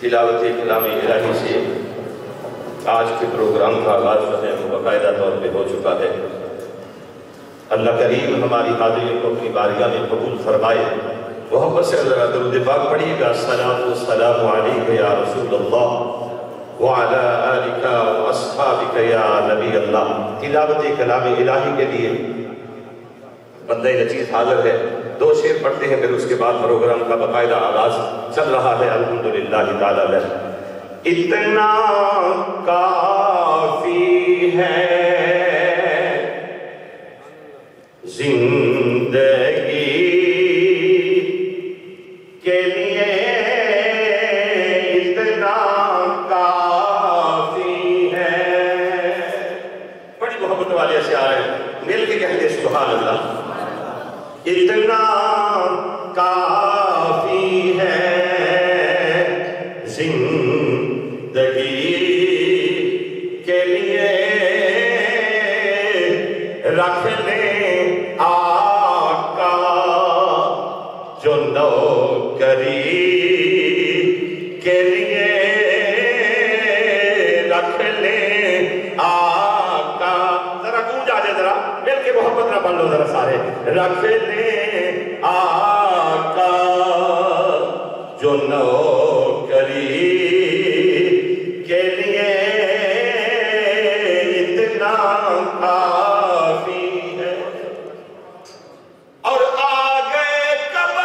तिलावत कलाम इलाही से आज के प्रोग्राम का आगाज जो है वो बाकायदा तौर पे हो चुका है। अल्लाह करीम हमारी हाजिरी को अपनी बारगाह में कबूल फरमाए। मोहब्बत से ज़रा दुरूद पाक पढ़िएगा। सलातु वस्सलामु अलैका या रसूलल्लाह व अला आलिका व अस्हाबिका या नबी अल्लाह। तिलावत कलाम इलाही के लिए बंदे नचीज़ हाजिर है। दो शेर पढ़ते हैं, फिर उसके बाद प्रोग्राम का बाकायदा आगाज चल रहा है। अल्हम्दुलिल्लाह ताला लह। इतना काफी है जिंदगी के लिए, इतना काफी है। बड़ी मोहब्बत वाले अशआर हैं, मिल के कहते सुभान अल्लाह। इतना काफी है जिंदगी के लिए, रख ले आका जो नौकरी के लिए, रख ले आका। जरा गूंज आ जाए, जरा मिल के मोहब्बत ना पढ़ लो जरा सारे। रख ले आका जो नौकरी के लिए, इतना काफी है। और आगे कब्र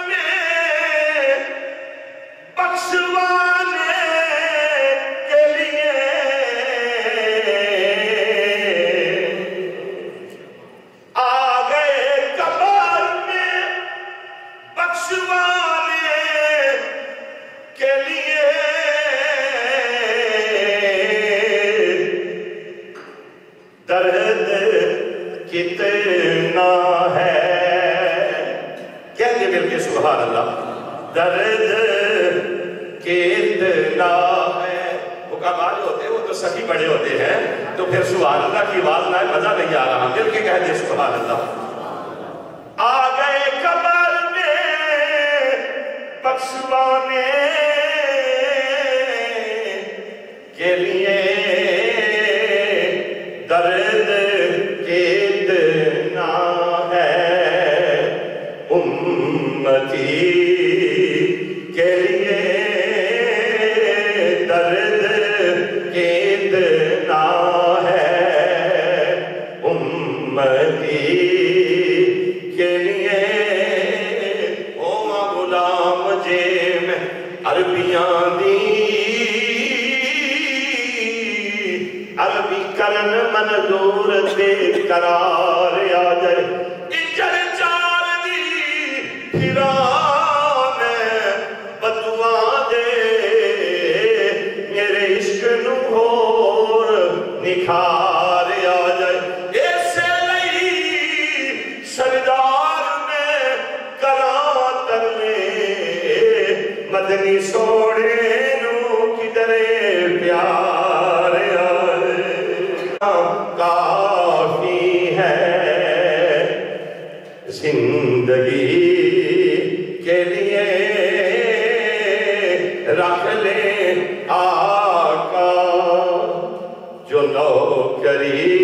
में बख्शवाने के लिए, दर्द कितना है, कहते मिलके सुभान अल्लाह। दर्द कितना है। हुक्म जो होते हैं वो तो सभी बड़े होते हैं, तो फिर सुभान अल्लाह की आवाज ना मजा नहीं आ रहा। मिलके कहते सुभान अल्लाह। आ गए कब्र में बख्शवाने के लिए, दर्द कितना है उम्मती के लिए, दर्द कितना है उम्मती के लिए। ओ गुलाम जे में अरबियां दी, अरबी करन मनजूर दे करार आ जाए। इजर चार दी फिरान बदुआ दे, मेरे इश्क नू होर निखार आ जाए। ऐसे लई सरदार ने करातन में मदनी सोने नू किधरे प्यार आए। जिंदगी के लिए रख ले आका, जो नौकरी